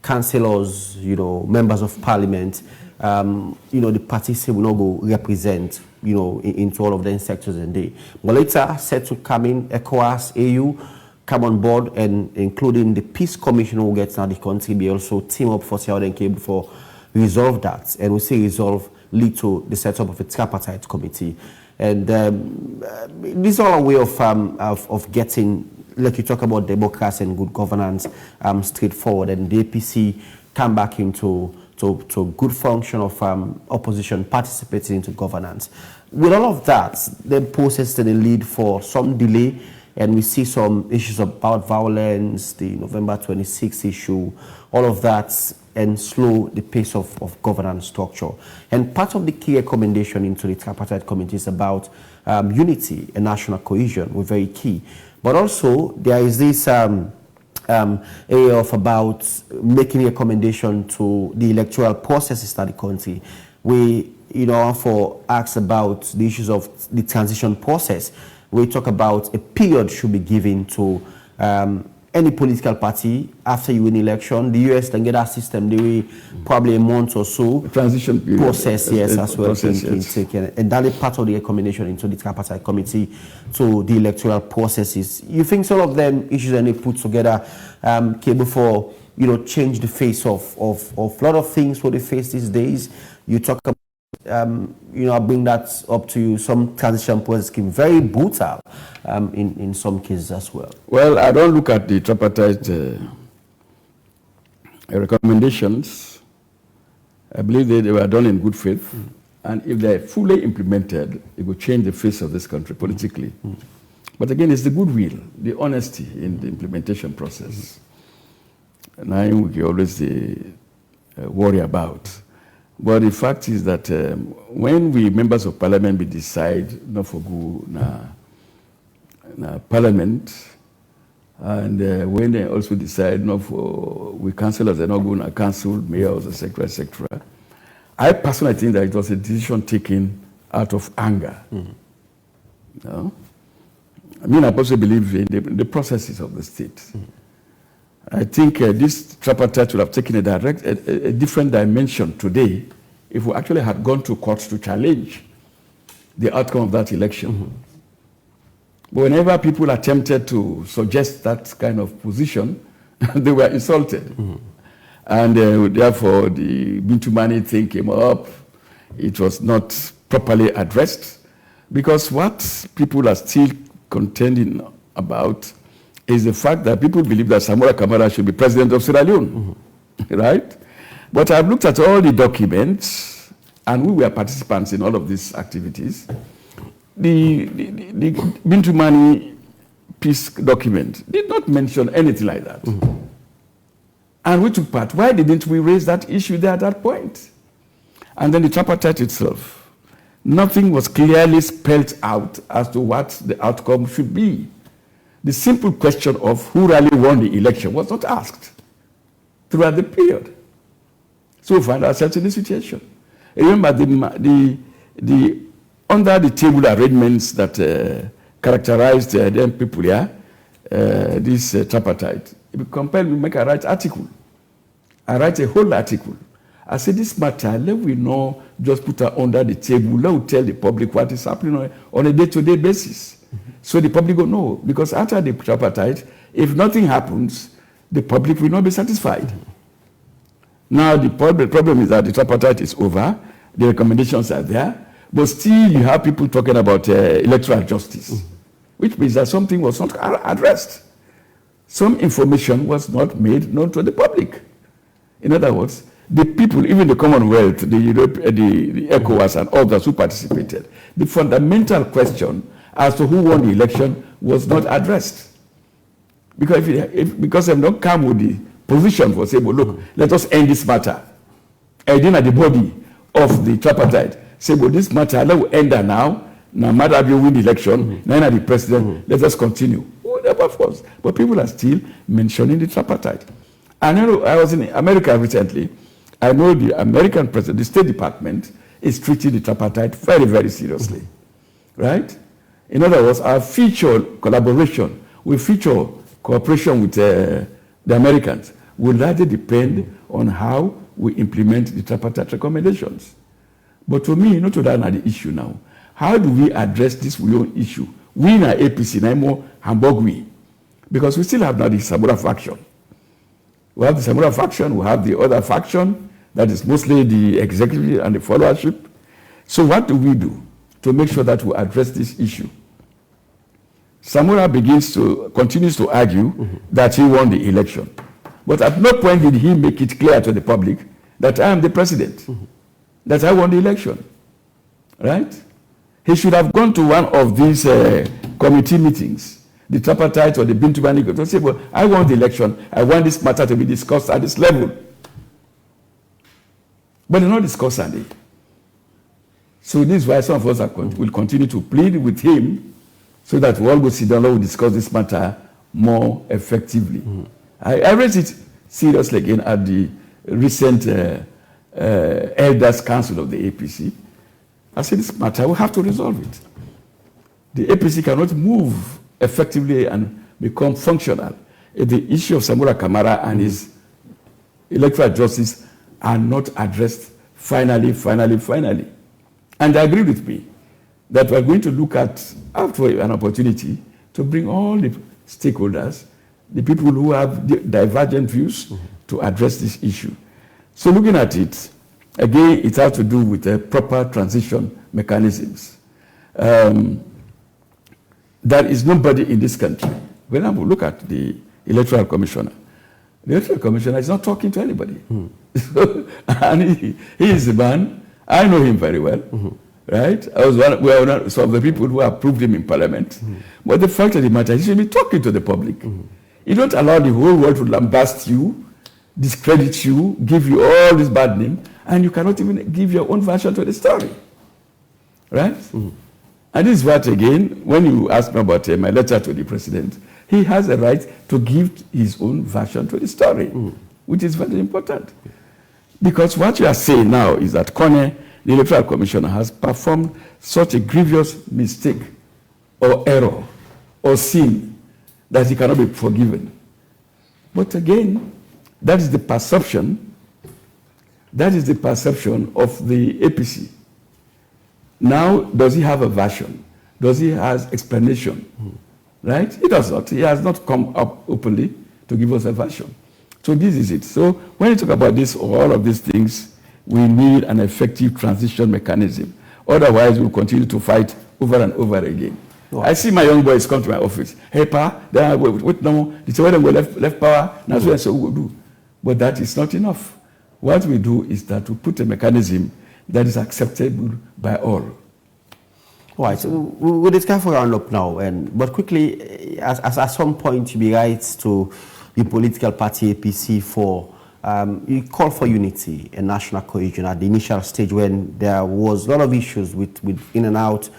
councillors, you know, members of parliament. You know, the party say will not go represent, you know, into all of them sectors and they. But later, said to come in, ECOWAS, AU, come on board, and including the Peace Commission who gets now the country, be also team up for Southern Cable for resolve that. And we see resolve lead to the setup of a tripartite committee. And this is all a way of getting, like you talk about democracy and good governance, straightforward. And the APC come back into to good function of opposition participating into governance. With all of that, the process to the lead for some delay, and we see some issues about violence, the November 26 issue, all of that, and slow the pace of governance structure. And part of the key recommendation into the tripartite committee is about unity and national cohesion. We're very key. But also, there is this area of about making a recommendation to the electoral processes in the country. We, you know, for asked about the issues of the transition process. We talk about a period should be given to any political party after you win election. The US can get that system, they will probably a month or so. Transition period. Process, yes, as well. Process, yes. And that is part of the recommendation into the tripartite committee to the electoral processes. You think some of them issues that they put together before, you know, change the face of a lot of things what they face these days? You talk about you know, I bring that up to you. Some transition process can very brutal in some cases as well. Well, I don't look at the tripartite recommendations. I believe they were done in good faith. And if they're fully implemented, it will change the face of this country politically. But again, it's the goodwill, the honesty in the implementation process. And I we always worry about. But the fact is that when we members of parliament we decide not for go na parliament, and when they also decide not for we councillors are not going to council, mayors, etc., etc. I personally think that it was a decision taken out of anger. No? I mean, I personally believe in the processes of the state. I think this tripartite would have taken a different dimension today if we actually had gone to court to challenge the outcome of that election. But whenever people attempted to suggest that kind of position, they were insulted. And therefore, the Bintumani thing came up. It was not properly addressed because what people are still contending about is the fact that people believe that Samora Kamara should be president of Sierra Leone, right? But I've looked at all the documents, and we were participants in all of these activities. The Bintumani peace document did not mention anything like that. And we took part. Why didn't we raise that issue there at that point? And then the tripartite itself Nothing was clearly spelled out as to what the outcome should be. The simple question of who really won the election was not asked throughout the period. So we find ourselves in this situation. Remember, the under the table arrangements that characterized them people here, this tripartite, if you compare, we make a right article. I write a whole article. I say this matter, let we know, just put her under the table, let we tell the public what is happening on a day-to-day basis. So the public will know. Because after the tripartite, if nothing happens, the public will not be satisfied. Now the problem is that the tripartite is over, the recommendations are there, but still you have people talking about electoral justice, which means that something was not addressed. Some information was not made known to the public. In other words, the people, even the Commonwealth, the ECOWAS and others who participated, the fundamental question as to who won the election was not addressed. Because because they've not come with the position for saying, well, look, let us end this matter. And then at the body of the tripartite, say, well, this matter, let us end that now. No matter if you win the election, now the president, let us continue. But people are still mentioning the tripartite. And you know, I was in America recently. I know the American president, the State Department, is treating the tripartite very, very seriously. Right? In other words, our future collaboration, we feature cooperation with the Americans, will largely depend on how we implement the tripartite recommendations. But to me, not to that the issue now. How do we address this Leone issue? We in our APC, Naimo, Hamburg, because we still have now the Samura faction. We have the Samura faction, we have the other faction, that is mostly the executive and the followership. So what do we do to make sure that we address this issue? Samura continues to argue that he won the election. But at no point did he make it clear to the public that I am the president, that I won the election, right? He should have gone to one of these committee meetings, the tripartite or the Bintubani, to say, well, I won the election, I want this matter to be discussed at this level. But they're not discussing it. So this is why some of us will continue to plead with him so that we all will sit down and we'll discuss this matter more effectively. I raised it seriously again at the recent Elders Council of the APC. I said, this matter, we have to resolve it. The APC cannot move effectively and become functional if the issue of Samura Kamara and his electoral justice are not addressed finally. And they agree with me that we're going to look at, after an opportunity, to bring all the stakeholders, the people who have divergent views, to address this issue. So looking at it, again, it has to do with proper transition mechanisms. There is nobody in this country. When I look at the electoral commissioner, the electoral commissioner is not talking to anybody. And he is the man, I know him very well, right? I was one some of the people who approved him in parliament. But the fact of the matter, he should be talking to the public. You don't allow the whole world to lambast you, discredit you, give you all this bad name, and you cannot even give your own version to the story, right? And this is what, again, when you ask me about my letter to the president, he has a right to give his own version to the story, which is very important. Because what you are saying now is that Kone, the electoral commissioner, has performed such a grievous mistake or error or sin that he cannot be forgiven. But again, that is the perception of the APC. Now, does he have a version? Does he have explanation? Right? He does not. He has not come up openly to give us a version. So this is it. So when you talk about this, all of these things, we need an effective transition mechanism. Otherwise, we'll continue to fight over and over again. Wow. I see my young boys come to my office. Hey, pa, wait, no, it's when we left power, that's what we will do. But that is not enough. What we do is that we put a mechanism that is acceptable by all. All right, so we'll discuss for round up now, but quickly, as at some point you be right to the political party APC for you call for unity and national cohesion at the initial stage when there was a lot of issues with in and out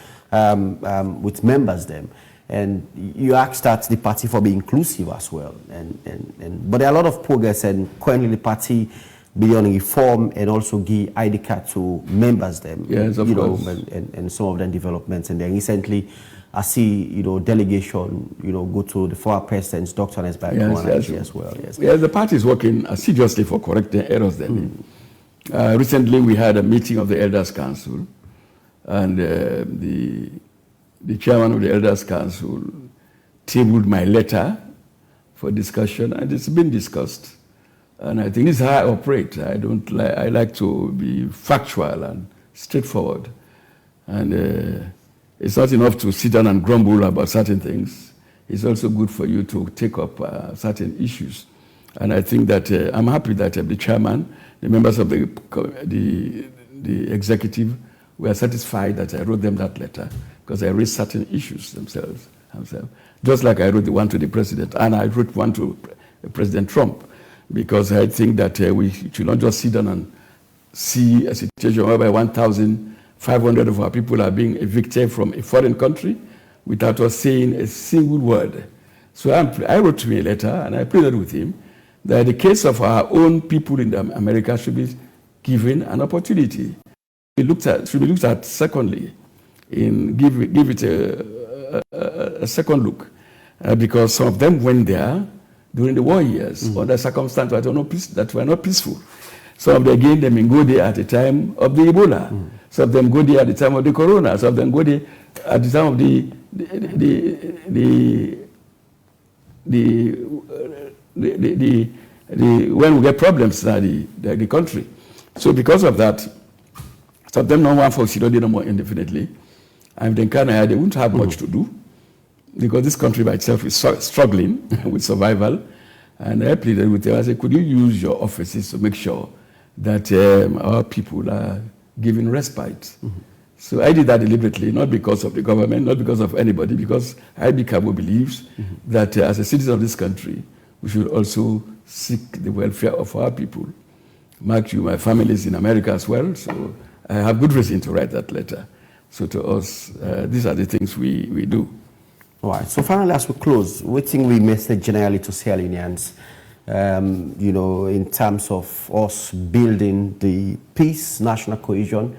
with members then. And you asked that the party for be inclusive as well. But there are a lot of progress, and currently the party beyond reform and also give ID card to members them. Yes, of course. And some of them developments. And then recently I see, delegation, go to the former president's Dr. Yes. as well. Yes. Yeah, the party is working assiduously for correcting errors then. Recently we had a meeting of the Elders Council, and the chairman of the Elders Council tabled my letter for discussion, and it's been discussed. And I think this is how I operate. I like to be factual and straightforward. And it's not enough to sit down and grumble about certain things. It's also good for you to take up certain issues. And I think that I'm happy that the chairman, the members of the executive were satisfied that I wrote them that letter, because I raised certain issues themselves. Just like I wrote the one to the president, and I wrote one to President Trump, because I think that we should not just sit down and see a situation whereby 1,500 of our people are being evicted from a foreign country without us saying a single word. So I wrote to him a letter, and I pleaded with him that the case of our own people in America should be given an opportunity. Should be looked at secondly, give it a second look, because some of them went there during the war years under circumstances that were not peaceful. Some of them, again, they may go there at the time of the Ebola. Some of them go there at the time of the Corona. Some of them go there at the time of when we get problems in the country. So because of that, some of them don't want folks no more indefinitely. And then Canada, they won't have much to do, because this country by itself is struggling with survival. And I pleaded with them. I said, could you use your offices to make sure that our people are given respite? So I did that deliberately, not because of the government, not because of anybody, because Kargbo believes that as a citizen of this country, we should also seek the welfare of our people. Mark you, my family is in America as well, so I have good reason to write that letter. So to us, these are the things we do. All right. So finally, as we close, what thing we message generally to Sierra Leoneans, in terms of us building the peace, national cohesion,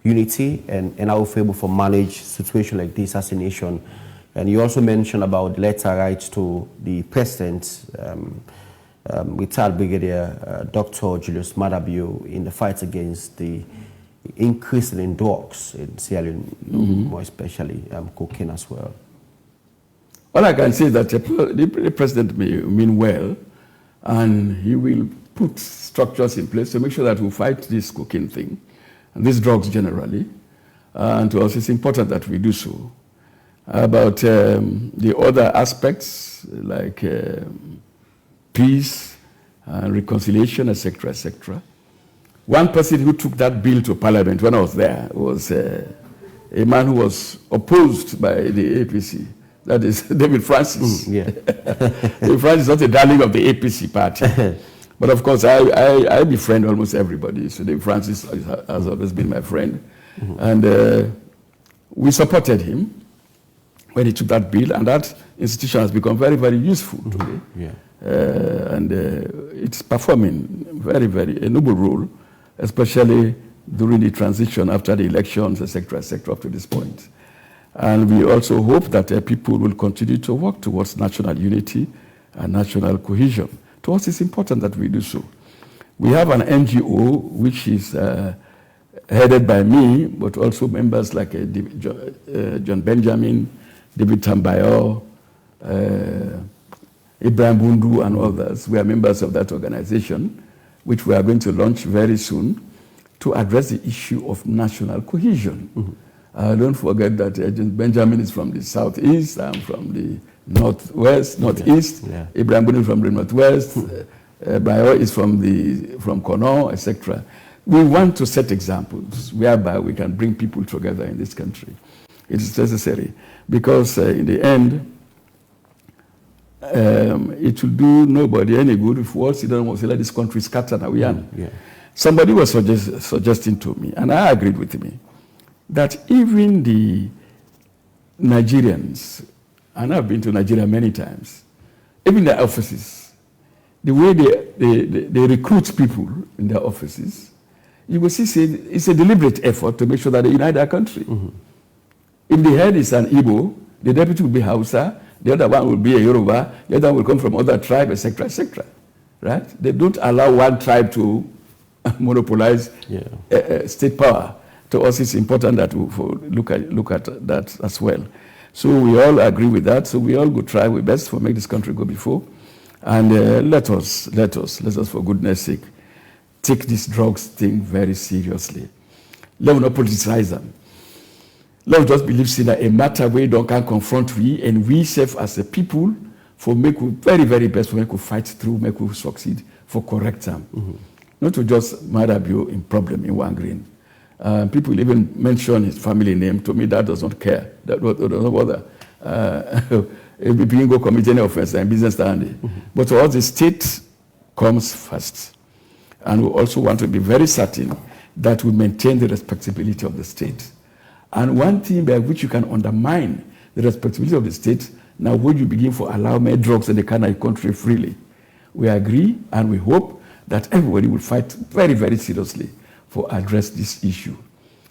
unity, and how we're able to manage situation like this as a nation. And you also mentioned about the letter rights to the president, retired Brigadier Dr. Julius Madabio, in the fight against the increase in drugs in Sierra Leone, more especially cocaine as well. All I can say is that the president may mean well, and he will put structures in place to make sure that we fight this cocaine thing, and these drugs generally. And to us, it's important that we do so. About the other aspects, like peace, reconciliation, etc., etc. One person who took that bill to Parliament when I was there was a man who was opposed by the APC. That is David Francis. David Francis is not a darling of the APC party. But of course, I befriend almost everybody. So David Francis has always been my friend. And we supported him when he took that bill. And that institution has become very, very useful today. And it's performing a noble role, especially during the transition after the elections, etc., up to this point. And we also hope that people will continue to work towards national unity and national cohesion. To us, it's important that we do so. We have an NGO which is headed by me, but also members like John Benjamin, David Tambayo, Ibrahim Bundu, and others. We are members of that organization, which we are going to launch very soon to address the issue of national cohesion. Don't forget that Benjamin is from the southeast, I'm from the northeast. Ibrahim Bundu is from the northwest, Bayo is from Kono, etc. We want to set examples whereby we can bring people together in this country. It is necessary because in the end, it will do nobody any good if what he doesn't want to let this country scatter now. Yeah. Somebody was suggesting to me, and I agreed with me, that even the Nigerians, and I've been to Nigeria many times, even their offices, the way they recruit people in their offices, you will see it's a deliberate effort to make sure that they unite our country. Mm-hmm. If the head is an Igbo, the deputy will be Hausa, the other one will be a Yoruba, the other one will come from other tribe, etc., etc. Right? They don't allow one tribe to monopolize state power. To us, it's important that we look at that as well. So we all agree with that. So we all go try our best to make this country go before. And let us, for goodness sake, take this drugs thing very seriously. Let us not politicize them. Let us just believe in a matter where don't can confront we, and we self as a people for make we very, very best for make we fight through, make we succeed, for correct them. Mm-hmm. Not to just murder you in problem in one green. People even mention his family name. To me, that does not care. That does not bother. If you go commit any offense and business standing. Mm-hmm. But to us, the state comes first. And we also want to be very certain that we maintain the respectability of the state. And one thing by which you can undermine the respectability of the state, now when you begin to allow more drugs in the country freely, we agree and we hope that everybody will fight very, very seriously for address this issue.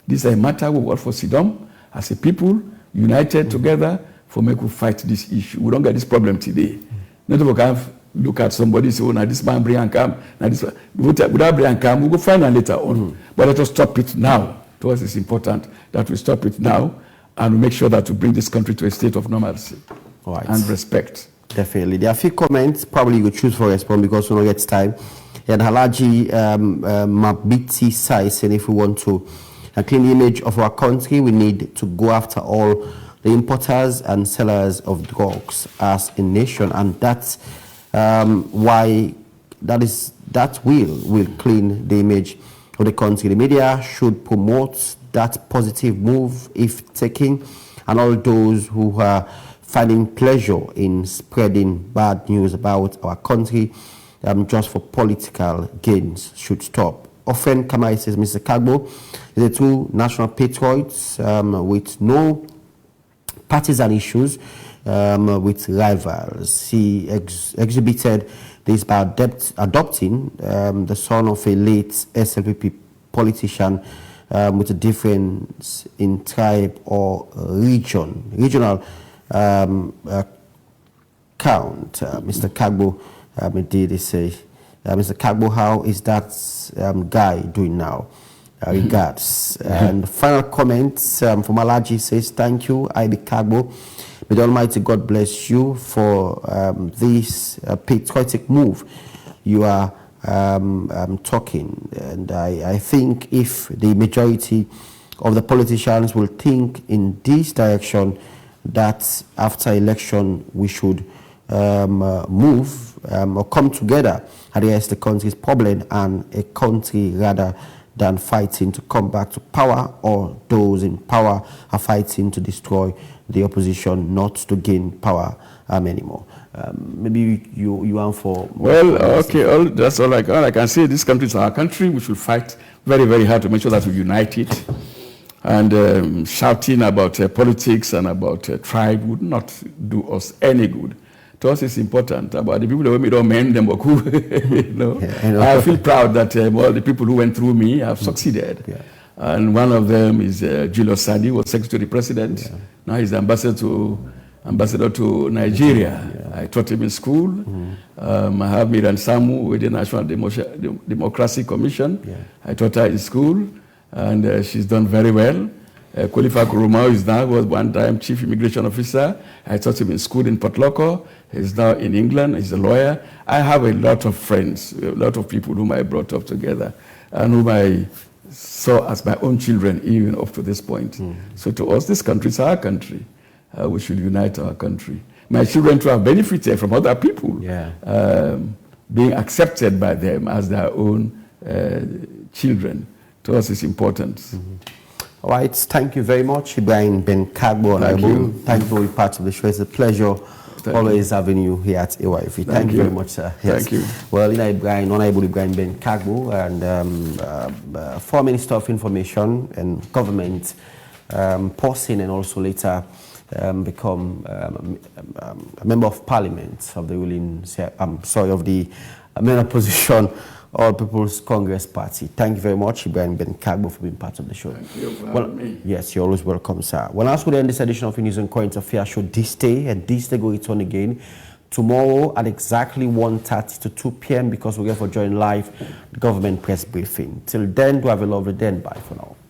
This is a matter we work for Sidom as a people, united together for make we fight this issue. We don't get this problem today. Not people can look at somebody and say, oh, now this man bring and come, now this without bring and come, we'll go find out later on. But let us stop it now. To us, it's important that we stop it now and we make sure that we bring this country to a state of normalcy and respect. Definitely. There are a few comments, probably you could choose for response because we don't get time. And Halaji Mabiti Sai said if we want to clean the image of our country, we need to go after all the importers and sellers of drugs as a nation, and that's why that will clean the image of the country. The media should promote that positive move if taken, and all those who are finding pleasure in spreading bad news about our country just for political gains should stop. Often, Kamai says, Mr. Kargbo is a true national patriot with no partisan issues with rivals. He exhibited this by adopting the son of a late SLPP politician with a difference in tribe or regional count. Mr. Kargbo did say, Mr. Kargbo, how is that guy doing now? Regards. And final comments from Alaji says, thank you, IB Kargbo. May the Almighty God bless you for this patriotic move you are talking. And I think if the majority of the politicians will think in this direction, that after election we should move or come together against the country's problem and a country rather than fighting to come back to power, or those in power are fighting to destroy the opposition, not to gain power anymore. Maybe you want for... Well, okay, that's all I can say. This country is our country. We should fight very, very hard to make sure that we unite it. And shouting about politics and about tribe would not do us any good. To us, it's important about the people that we don't mend them. I feel proud that all the people who went through me have succeeded. Yeah. And one of them is Julius Sadi, who was Secretary to the President. Yeah. Now he's ambassador to Nigeria. Yeah. I taught him in school. I have Miriam Samu with the National Democracy Commission. Yeah. I taught her in school, and she's done very well. Kwalifa Kurumau is now, was one time Chief Immigration Officer. I taught him in school in Port Loko. He's now in England. He's a lawyer. I have a lot of friends, a lot of people whom I brought up together and whom I saw as my own children even up to this point. So to us, this country is our country. We should unite our country. My children too have benefited from other people being accepted by them as their own children. To us, it's important. All right, thank you very much, Ibrahim Ben Kargbo. Thank you for being part of the show. It's a pleasure always having you here at AYF. Thank you very much, sir. Yes. Thank you. Well, Ibrahim, Honorable Ibrahim Ben Kargbo, and former Minister of Information and Government, person, and also later become a member of Parliament of the ruling, of the main opposition, All People's Congress Party. Thank you very much, Ibrahim Ben Kargbo, for being part of the show. Thank you for having me. Yes, you're always welcome, sir. Well, as we end this edition of News and Current Affairs show this day, and this day will return again tomorrow at exactly 1:30 to 2 p.m. because we're going to join live the government press briefing. Till then, do have a lovely day and bye for now.